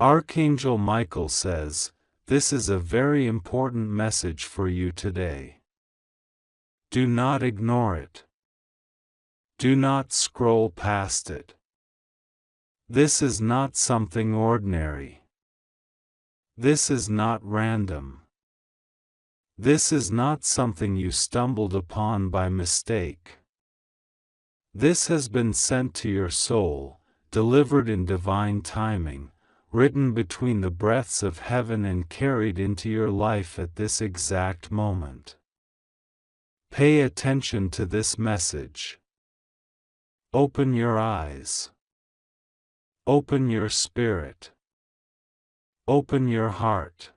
Archangel Michael says, this is a very important message for you today. Do not ignore it. Do not scroll past it. This is not something ordinary. This is not random. This is not something you stumbled upon by mistake. This has been sent to your soul, delivered in divine timing, written between the breaths of heaven and carried into your life at this exact moment. Pay attention to this message. Open your eyes. Open your spirit. Open your heart.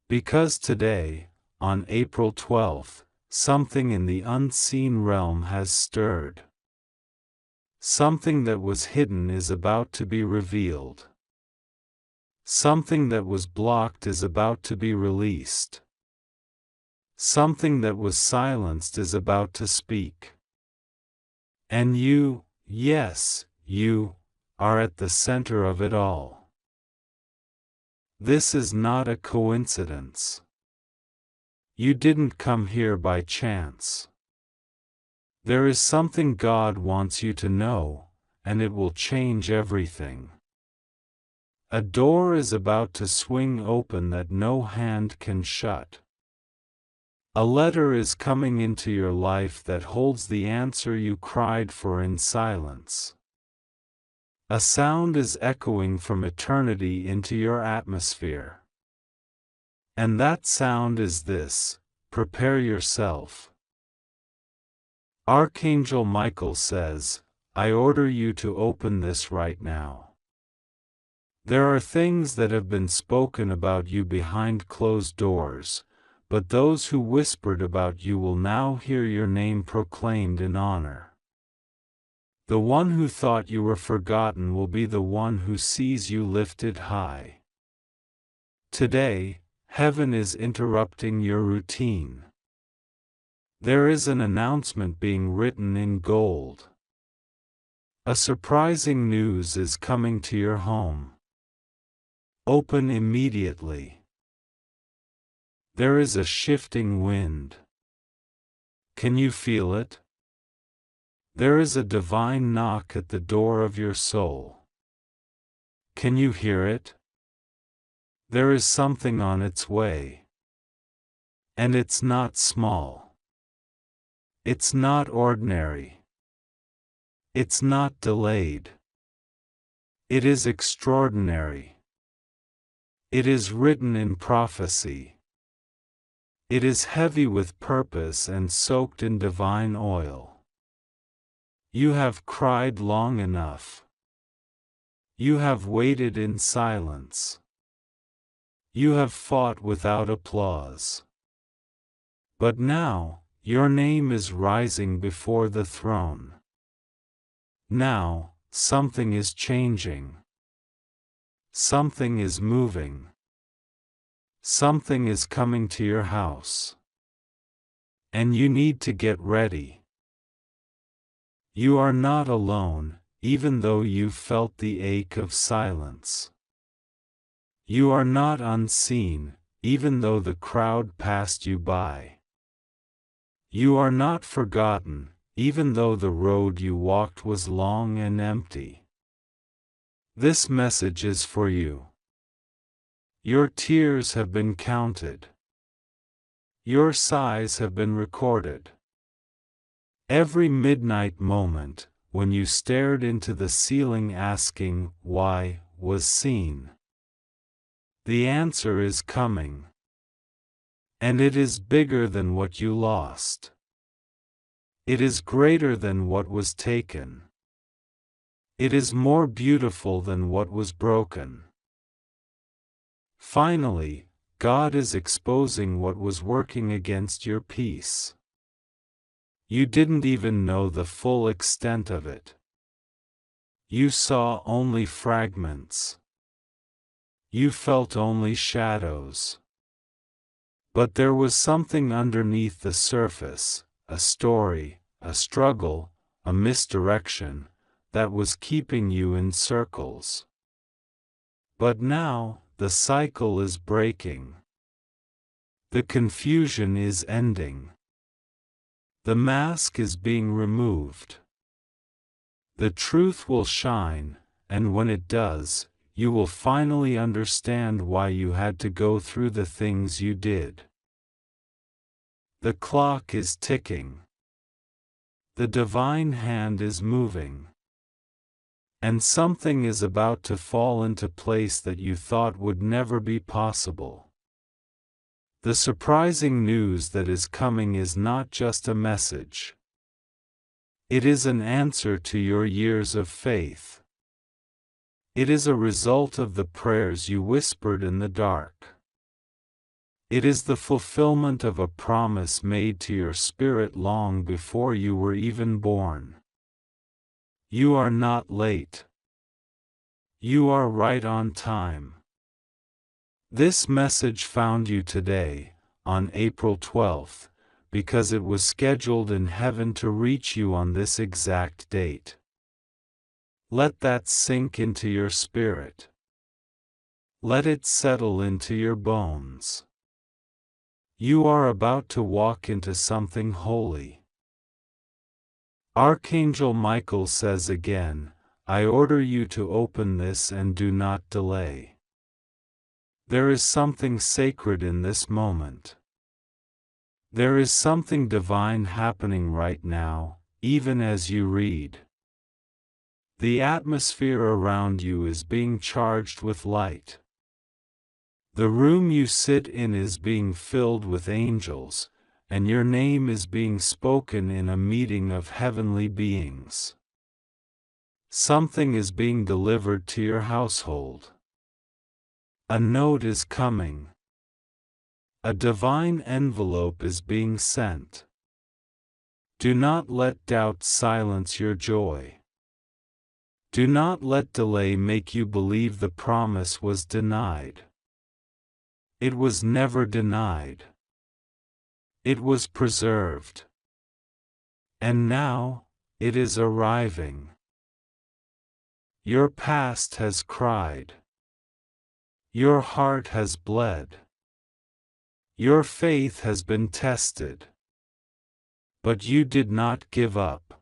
Because today, on April 12th, something in the unseen realm has stirred. Something that was hidden is about to be revealed. Something that was blocked is about to be released. Something that was silenced is about to speak. And you, yes, you, are at the center of it all. This is not a coincidence. You didn't come here by chance. There is something God wants you to know, and it will change everything. A door is about to swing open that no hand can shut. A letter is coming into your life that holds the answer you cried for in silence. A sound is echoing from eternity into your atmosphere. And that sound is this: prepare yourself. Archangel Michael says, I order you to open this right now. There are things that have been spoken about you behind closed doors, but those who whispered about you will now hear your name proclaimed in honor. The one who thought you were forgotten will be the one who sees you lifted high. Today, heaven is interrupting your routine. There is an announcement being written in gold. A surprising news is coming to your home. Open immediately. There is a shifting wind. Can you feel it? There is a divine knock at the door of your soul. Can you hear it? There is something on its way. And it's not small. It's not ordinary. It's not delayed. It is extraordinary. It is written in prophecy. It is heavy with purpose and soaked in divine oil. You have cried long enough. You have waited in silence. You have fought without applause. But now, your name is rising before the throne. Now, something is changing. Something is moving. Something is coming to your house. And you need to get ready. You are not alone, even though you felt the ache of silence. You are not unseen, even though the crowd passed you by. You are not forgotten, even though the road you walked was long and empty. This message is for you. Your tears have been counted. Your sighs have been recorded. Every midnight moment, when you stared into the ceiling asking, why, was seen. The answer is coming. And it is bigger than what you lost. It is greater than what was taken. It is more beautiful than what was broken. Finally, God is exposing what was working against your peace. You didn't even know the full extent of it. You saw only fragments. You felt only shadows. But there was something underneath the surface, a story, a struggle, a misdirection, that was keeping you in circles. But now, the cycle is breaking. The confusion is ending. The mask is being removed. The truth will shine, and when it does, you will finally understand why you had to go through the things you did. The clock is ticking. The divine hand is moving. And something is about to fall into place that you thought would never be possible. The surprising news that is coming is not just a message. It is an answer to your years of faith. It is a result of the prayers you whispered in the dark. It is the fulfillment of a promise made to your spirit long before you were even born. You are not late. You are right on time. This message found you today, on April 12th, because it was scheduled in heaven to reach you on this exact date. Let that sink into your spirit. Let it settle into your bones. You are about to walk into something holy. Archangel Michael says again, I order you to open this and do not delay. There is something sacred in this moment. There is something divine happening right now, even as you read. The atmosphere around you is being charged with light. The room you sit in is being filled with angels, and your name is being spoken in a meeting of heavenly beings. Something is being delivered to your household. A note is coming. A divine envelope is being sent. Do not let doubt silence your joy. Do not let delay make you believe the promise was denied. It was never denied. It was preserved. And now, it is arriving. Your past has cried. Your heart has bled. Your faith has been tested. But you did not give up.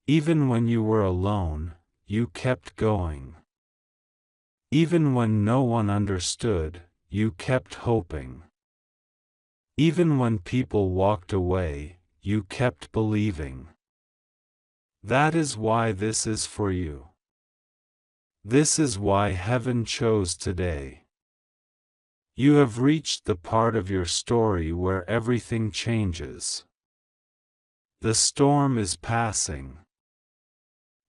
Even when you were alone, you kept going. Even when no one understood, you kept hoping. Even when people walked away, you kept believing. That is why this is for you. This is why heaven chose today. You have reached the part of your story where everything changes. The storm is passing.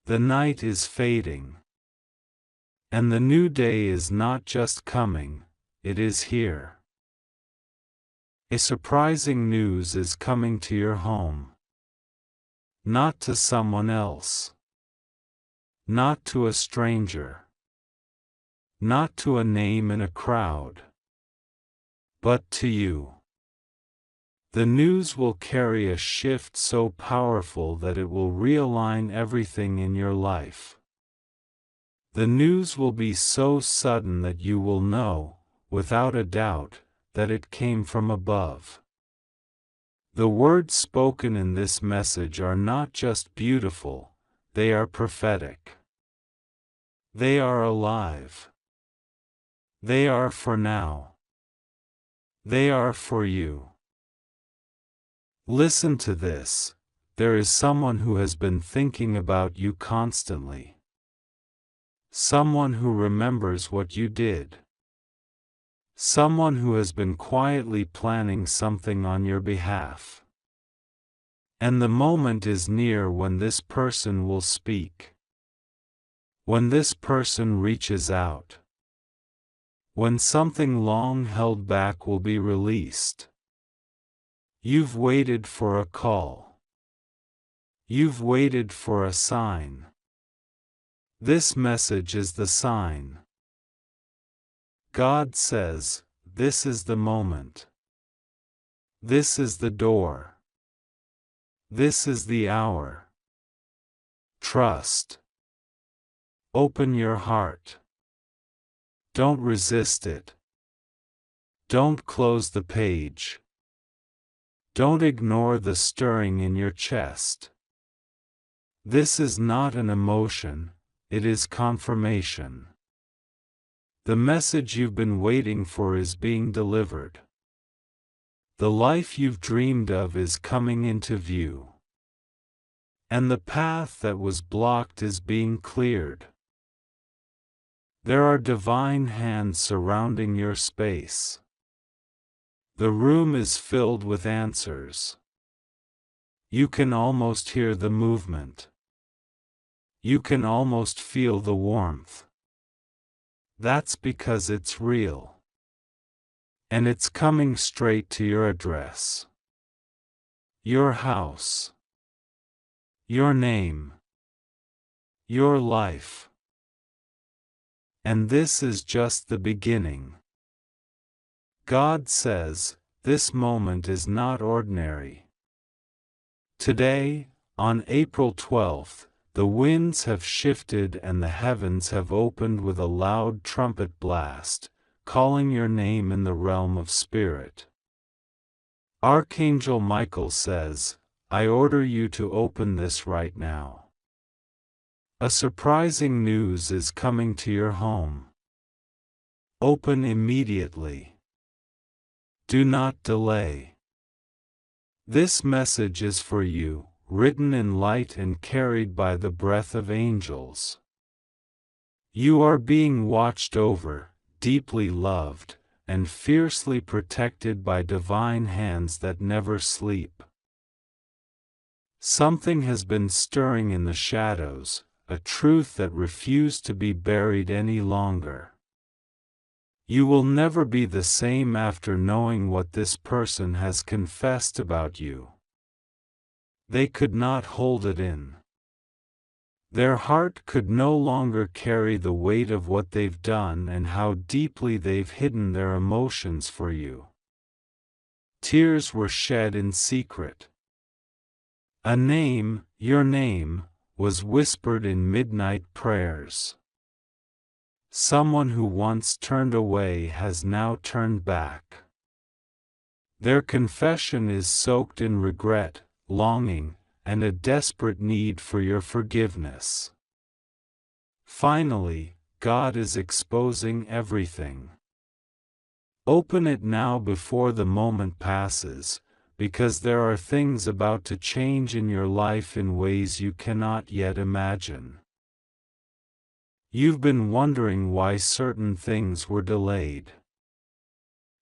The night is fading. And the new day is not just coming, it is here. A surprising news is coming to your home. Not to someone else. Not to a stranger. Not to a name in a crowd. But to you. The news will carry a shift so powerful that it will realign everything in your life. The news will be so sudden that you will know, without a doubt, that it came from above. The words spoken in this message are not just beautiful, they are prophetic. They are alive. They are for now. They are for you. Listen to this. There is someone who has been thinking about you constantly. Someone who remembers what you did. Someone who has been quietly planning something on your behalf. And the moment is near when this person will speak. When this person reaches out. When something long held back will be released. You've waited for a call. You've waited for a sign. This message is the sign. God says, this is the moment. This is the door. This is the hour. Trust. Open your heart. Don't resist it. Don't close the page. Don't ignore the stirring in your chest. This is not an emotion, it is confirmation. The message you've been waiting for is being delivered. The life you've dreamed of is coming into view. And the path that was blocked is being cleared. There are divine hands surrounding your space. The room is filled with answers. You can almost hear the movement. You can almost feel the warmth. That's because it's real. And it's coming straight to your address. Your house. Your name. Your life. And this is just the beginning. God says, this moment is not ordinary. Today, on April 12th, the winds have shifted and the heavens have opened with a loud trumpet blast, calling your name in the realm of spirit. Archangel Michael says, I order you to open this right now. A surprising news is coming to your home. Open immediately. Do not delay. This message is for you, written in light and carried by the breath of angels. You are being watched over, deeply loved, and fiercely protected by divine hands that never sleep. Something has been stirring in the shadows, a truth that refused to be buried any longer. You will never be the same after knowing what this person has confessed about you. They could not hold it in. Their heart could no longer carry the weight of what they've done and how deeply they've hidden their emotions for you. Tears were shed in secret. A name, your name, was whispered in midnight prayers. Someone who once turned away has now turned back. Their confession is soaked in regret, longing, and a desperate need for your forgiveness. Finally, God is exposing everything. Open it now before the moment passes, because there are things about to change in your life in ways you cannot yet imagine. You've been wondering why certain things were delayed.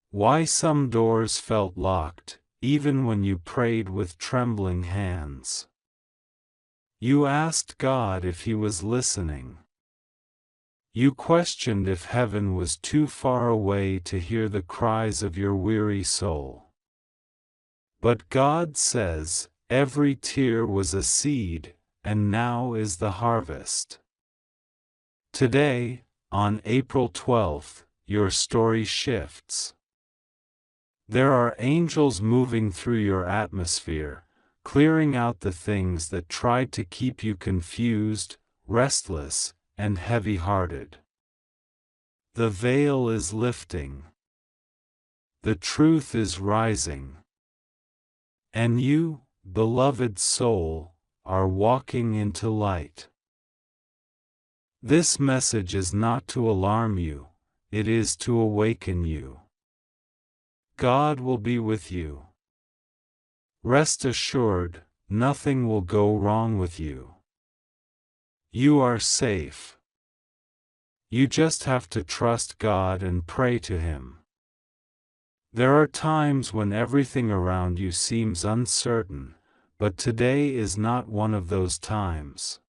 Why some doors felt locked, even when you prayed with trembling hands. You asked God if He was listening. You questioned if heaven was too far away to hear the cries of your weary soul. But God says, every tear was a seed, and now is the harvest. Today, on April 12th, your story shifts. There are angels moving through your atmosphere, clearing out the things that tried to keep you confused, restless, and heavy-hearted. The veil is lifting. The truth is rising. And you, beloved soul, are walking into light. This message is not to alarm you, it is to awaken you. God will be with you. Rest assured, nothing will go wrong with you. You are safe. You just have to trust God and pray to Him. There are times when everything around you seems uncertain, but today is not one of those times.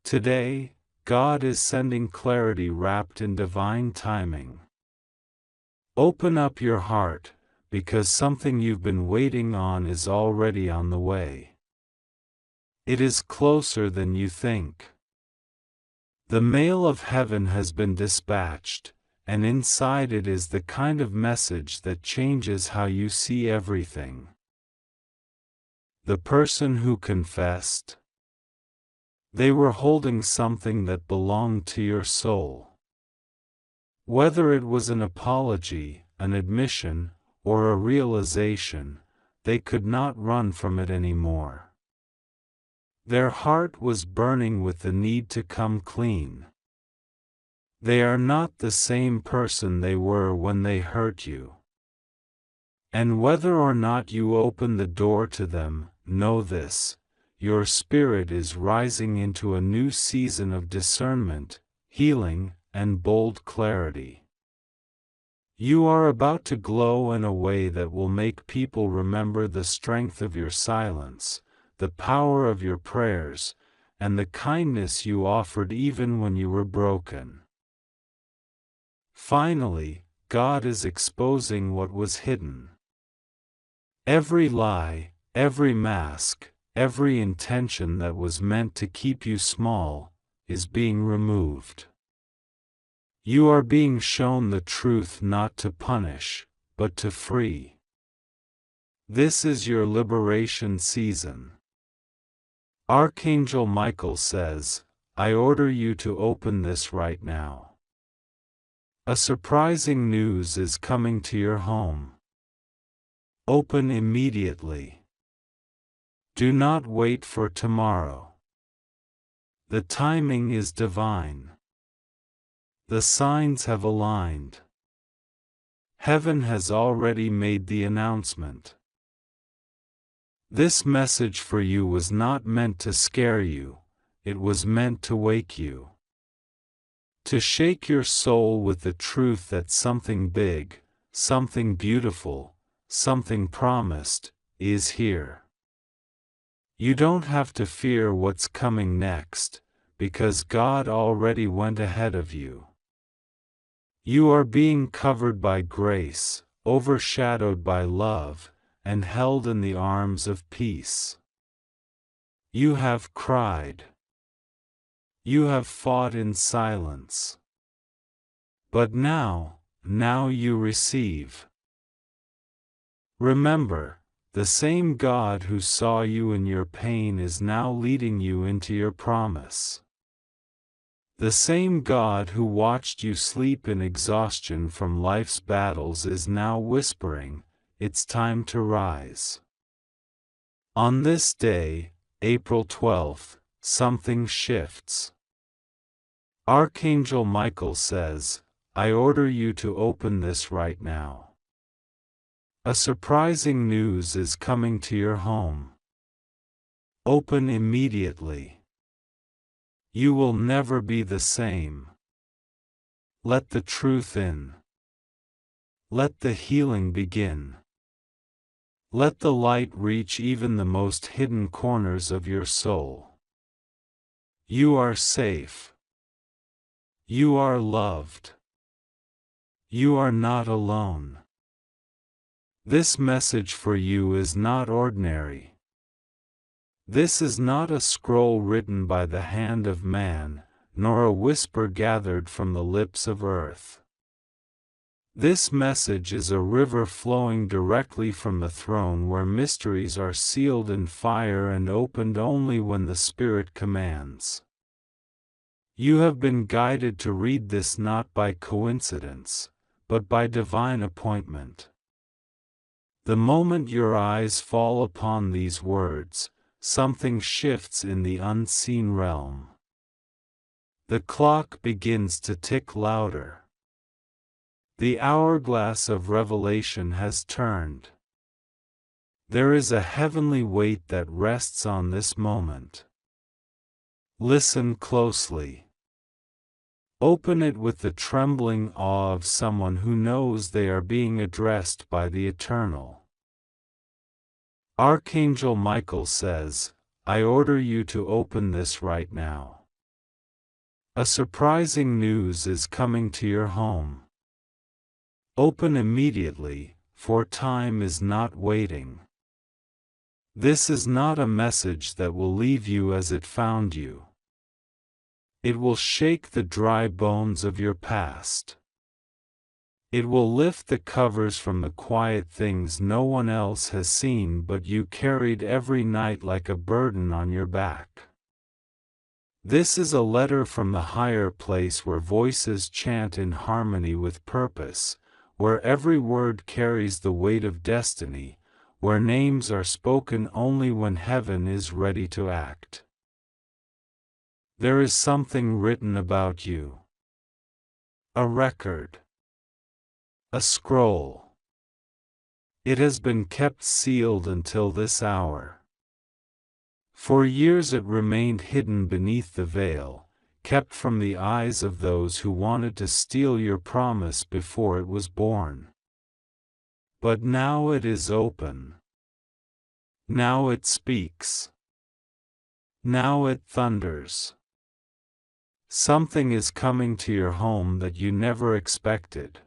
Today, God is sending clarity wrapped in divine timing. Open up your heart, because something you've been waiting on is already on the way. It is closer than you think. The mail of heaven has been dispatched, and inside it is the kind of message that changes how you see everything. The person who confessed, they were holding something that belonged to your soul. Whether it was an apology, an admission, or a realization, they could not run from it anymore. Their heart was burning with the need to come clean. They are not the same person they were when they hurt you. And whether or not you open the door to them, know this: your spirit is rising into a new season of discernment, healing, and bold clarity. You are about to glow in a way that will make people remember the strength of your silence, the power of your prayers, and the kindness you offered even when you were broken. Finally, God is exposing what was hidden. Every lie, every mask, every intention that was meant to keep you small, is being removed. You are being shown the truth not to punish, but to free. This is your liberation season. Archangel Michael says, I order you to open this right now. A surprising news is coming to your home. Open immediately. Do not wait for tomorrow. The timing is divine. The signs have aligned. Heaven has already made the announcement. This message for you was not meant to scare you, it was meant to wake you. To shake your soul with the truth that something big, something beautiful, something promised, is here. You don't have to fear what's coming next, because God already went ahead of you. You are being covered by grace, overshadowed by love, and held in the arms of peace. You have cried. You have fought in silence. But now you receive. Remember, the same God who saw you in your pain is now leading you into your promise. The same God who watched you sleep in exhaustion from life's battles is now whispering, it's time to rise. On this day, April 12th, something shifts. Archangel Michael says, I order you to open this right now. A surprising news is coming to your home. Open immediately. You will never be the same. Let the truth in. Let the healing begin. Let the light reach even the most hidden corners of your soul. You are safe. You are loved. You are not alone. This message for you is not ordinary. This is not a scroll written by the hand of man, nor a whisper gathered from the lips of earth. This message is a river flowing directly from the throne where mysteries are sealed in fire and opened only when the Spirit commands. You have been guided to read this not by coincidence, but by divine appointment. The moment your eyes fall upon these words, something shifts in the unseen realm. The clock begins to tick louder. The hourglass of revelation has turned. There is a heavenly weight that rests on this moment. Listen closely. Open it with the trembling awe of someone who knows they are being addressed by the Eternal. Archangel Michael says, I order you to open this right now. A surprising news is coming to your home. Open immediately, for time is not waiting. This is not a message that will leave you as it found you. It will shake the dry bones of your past. It will lift the covers from the quiet things no one else has seen but you carried every night like a burden on your back. This is a letter from the higher place where voices chant in harmony with purpose, where every word carries the weight of destiny, where names are spoken only when heaven is ready to act. There is something written about you. A record. A scroll. It has been kept sealed until this hour. For years it remained hidden beneath the veil, kept from the eyes of those who wanted to steal your promise before it was born. But now it is open. Now it speaks. Now it thunders. Something is coming to your home that you never expected.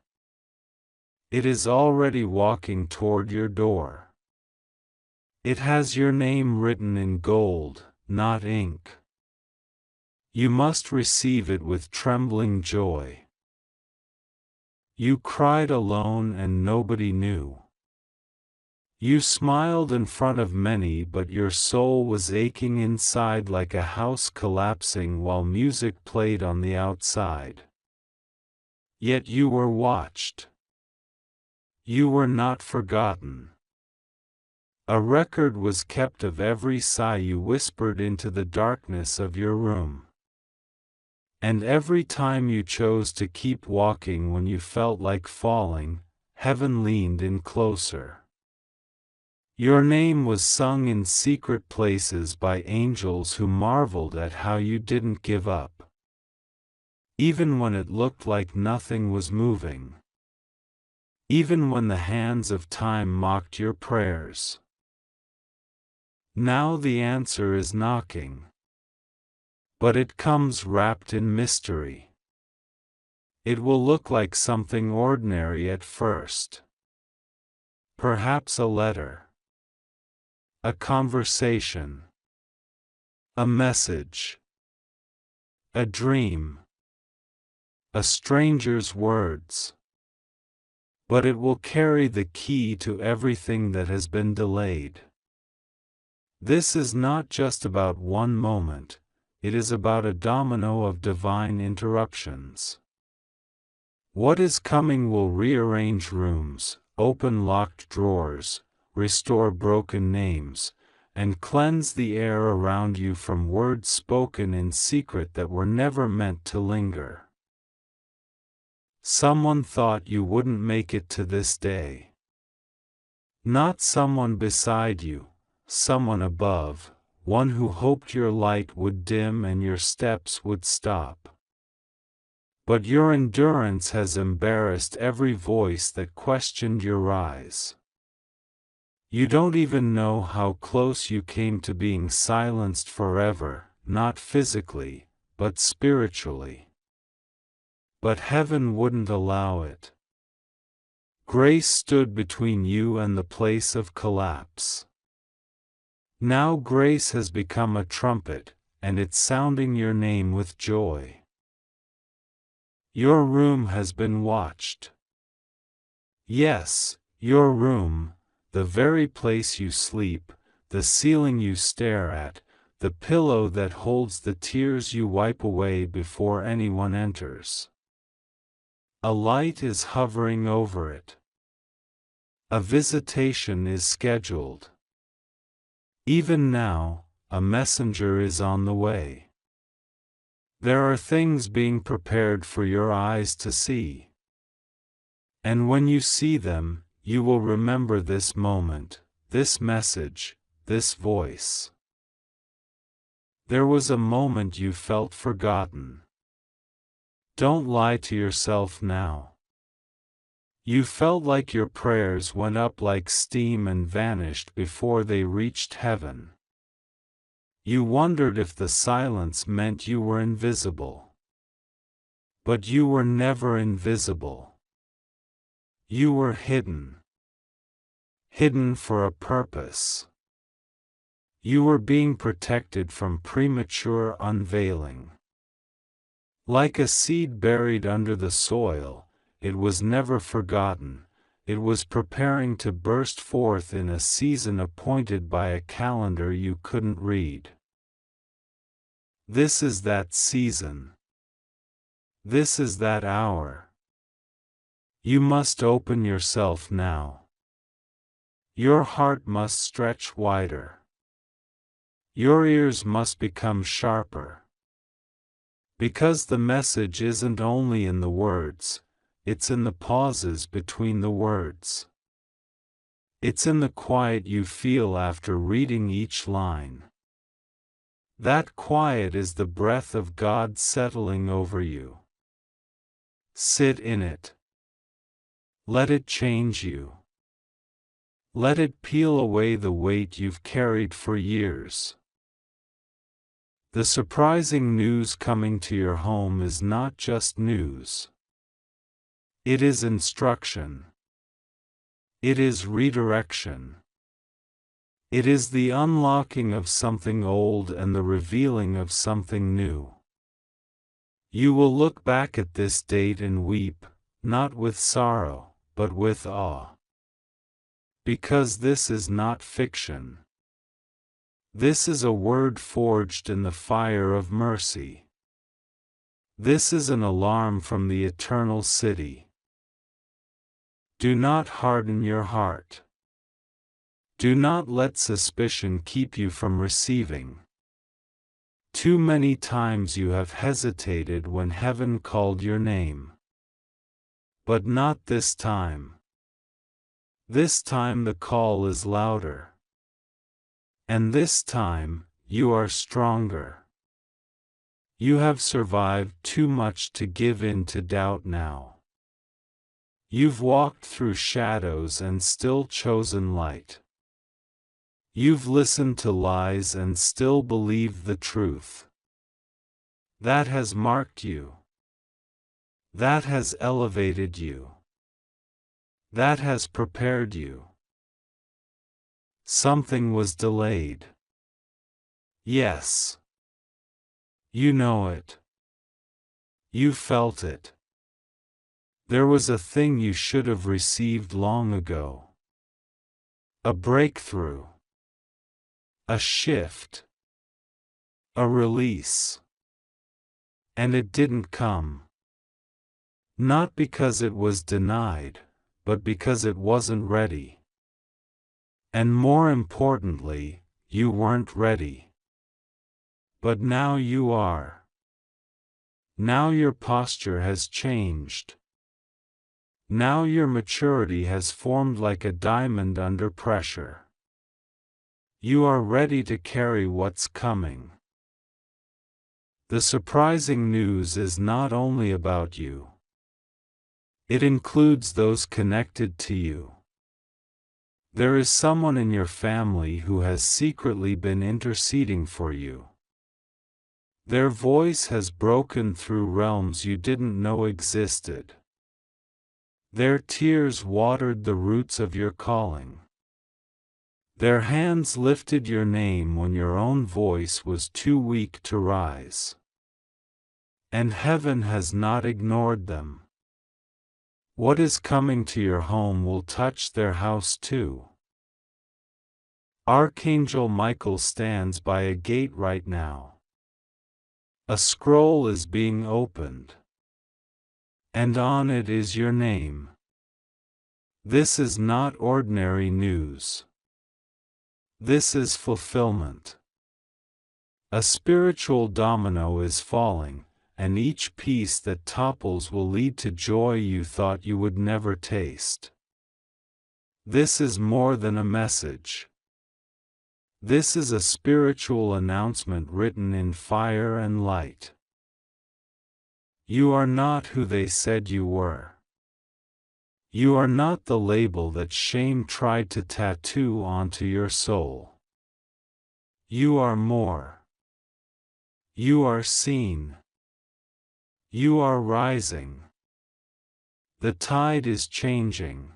It is already walking toward your door. It has your name written in gold, not ink. You must receive it with trembling joy. You cried alone and nobody knew. You smiled in front of many, but your soul was aching inside like a house collapsing while music played on the outside. Yet you were watched. You were not forgotten. A record was kept of every sigh you whispered into the darkness of your room. And every time you chose to keep walking when you felt like falling, heaven leaned in closer. Your name was sung in secret places by angels who marveled at how you didn't give up. Even when it looked like nothing was moving. Even when the hands of time mocked your prayers. Now the answer is knocking. But it comes wrapped in mystery. It will look like something ordinary at first. Perhaps a letter. A conversation. A message. A dream. A stranger's words. But it will carry the key to everything that has been delayed. This is not just about one moment, it is about a domino of divine interruptions. What is coming will rearrange rooms, open locked drawers, restore broken names, and cleanse the air around you from words spoken in secret that were never meant to linger. Someone thought you wouldn't make it to this day. Not someone beside you. Someone above, one who hoped your light would dim and your steps would stop. But your endurance has embarrassed every voice that questioned your rise. You don't even know how close you came to being silenced forever, not physically, but spiritually. But heaven wouldn't allow it. Grace stood between you and the place of collapse. Now grace has become a trumpet, and it's sounding your name with joy. Your room has been watched. Yes, your room, the very place you sleep, the ceiling you stare at, the pillow that holds the tears you wipe away before anyone enters. A light is hovering over it. A visitation is scheduled. Even now, a messenger is on the way. There are things being prepared for your eyes to see. And when you see them, you will remember this moment, this message, this voice. There was a moment you felt forgotten. Don't lie to yourself now. You felt like your prayers went up like steam and vanished before they reached heaven. You wondered if the silence meant you were invisible. But you were never invisible. You were hidden. Hidden for a purpose. You were being protected from premature unveiling. Like a seed buried under the soil, it was never forgotten, it was preparing to burst forth in a season appointed by a calendar you couldn't read. This is that season. This is that hour. You must open yourself now. Your heart must stretch wider. Your ears must become sharper. Because the message isn't only in the words, it's in the pauses between the words. It's in the quiet you feel after reading each line. That quiet is the breath of God settling over you. Sit in it. Let it change you. Let it peel away the weight you've carried for years. The surprising news coming to your home is not just news. It is instruction. It is redirection. It is the unlocking of something old and the revealing of something new. You will look back at this date and weep, not with sorrow, but with awe. Because this is not fiction. This is a word forged in the fire of mercy. This is an alarm from the eternal city. Do not harden your heart. Do not let suspicion keep you from receiving. Too many times you have hesitated when heaven called your name. But not this time. This time the call is louder. And this time, you are stronger. You have survived too much to give in to doubt now. You've walked through shadows and still chosen light. You've listened to lies and still believed the truth. That has marked you. That has elevated you. That has prepared you. Something was delayed. Yes. You know it. You felt it. There was a thing you should have received long ago. A breakthrough. A shift. A release. And it didn't come. Not because it was denied, but because it wasn't ready. And more importantly, you weren't ready. But now you are. Now your posture has changed. Now your maturity has formed like a diamond under pressure. You are ready to carry what's coming. The surprising news is not only about you. It includes those connected to you. There is someone in your family who has secretly been interceding for you. Their voice has broken through realms you didn't know existed. Their tears watered the roots of your calling. Their hands lifted your name when your own voice was too weak to rise. And heaven has not ignored them. What is coming to your home will touch their house too. Archangel Michael stands by a gate right now. A scroll is being opened. And on it is your name. This is not ordinary news. This is fulfillment. A spiritual domino is falling, and each piece that topples will lead to joy you thought you would never taste. This is more than a message. This is a spiritual announcement written in fire and light. You are not who they said you were. You are not the label that shame tried to tattoo onto your soul. You are more. You are seen. You are rising. The tide is changing.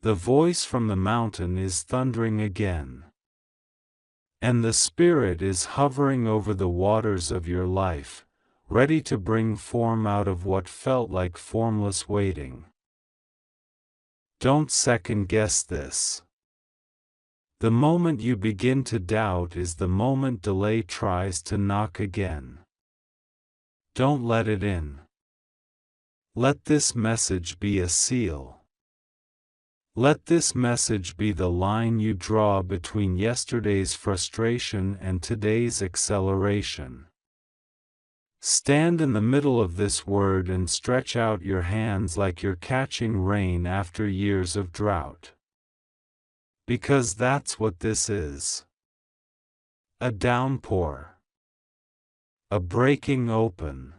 The voice from the mountain is thundering again. And the Spirit is hovering over the waters of your life, ready to bring form out of what felt like formless waiting. Don't second-guess this. The moment you begin to doubt is the moment delay tries to knock again. Don't let it in. Let this message be a seal. Let this message be the line you draw between yesterday's frustration and today's acceleration. Stand in the middle of this word and stretch out your hands like you're catching rain after years of drought. Because that's what this is. A downpour. A breaking open.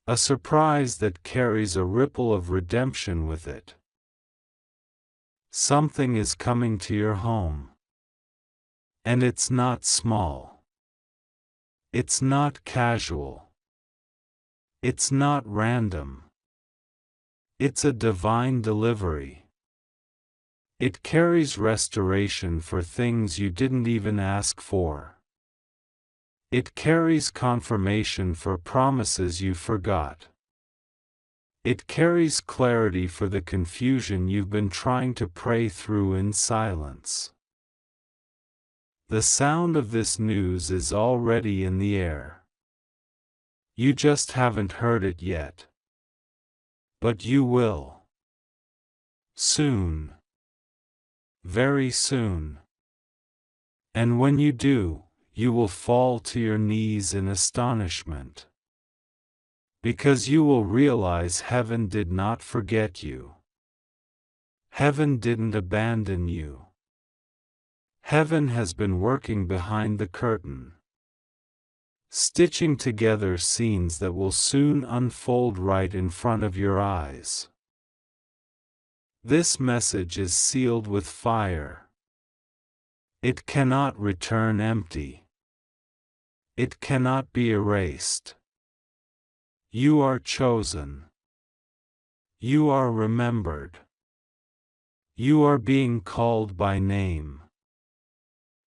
A surprise that carries a ripple of redemption with it. Something is coming to your home. And it's not small. It's not casual. It's not random. It's a divine delivery. It carries restoration for things you didn't even ask for. It carries confirmation for promises you forgot. It carries clarity for the confusion you've been trying to pray through in silence. The sound of this news is already in the air. You just haven't heard it yet. But you will. Soon. Very soon. And when you do, you will fall to your knees in astonishment. Because you will realize heaven did not forget you. Heaven didn't abandon you. Heaven has been working behind the curtain, stitching together scenes that will soon unfold right in front of your eyes. This message is sealed with fire. It cannot return empty. It cannot be erased. You are chosen. You are remembered. You are being called by name.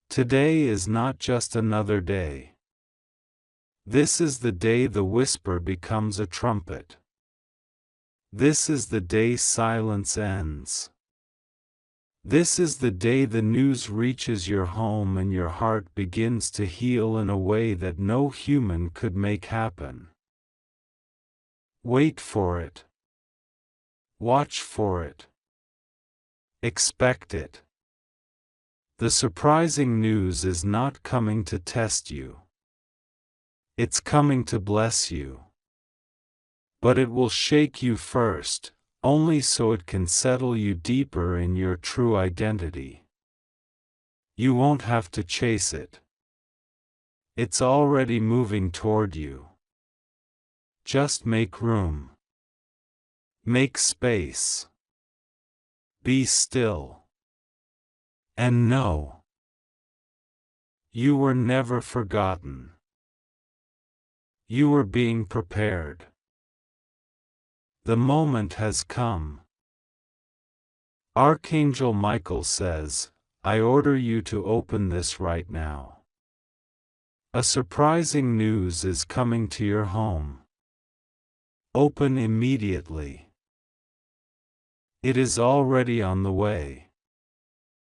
Today is not just another day. This is the day the whisper becomes a trumpet. This is the day silence ends. This is the day the news reaches your home and your heart begins to heal in a way that no human could make happen. Wait for it. Watch for it. Expect it. The surprising news is not coming to test you. It's coming to bless you. But it will shake you first, only so it can settle you deeper in your true identity. You won't have to chase it. It's already moving toward you. Just make room. Make space. Be still. And know, you were never forgotten. You were being prepared. The moment has come. Archangel Michael says, I order you to open this right now. A surprising news is coming to your home. Open immediately. It is already on the way.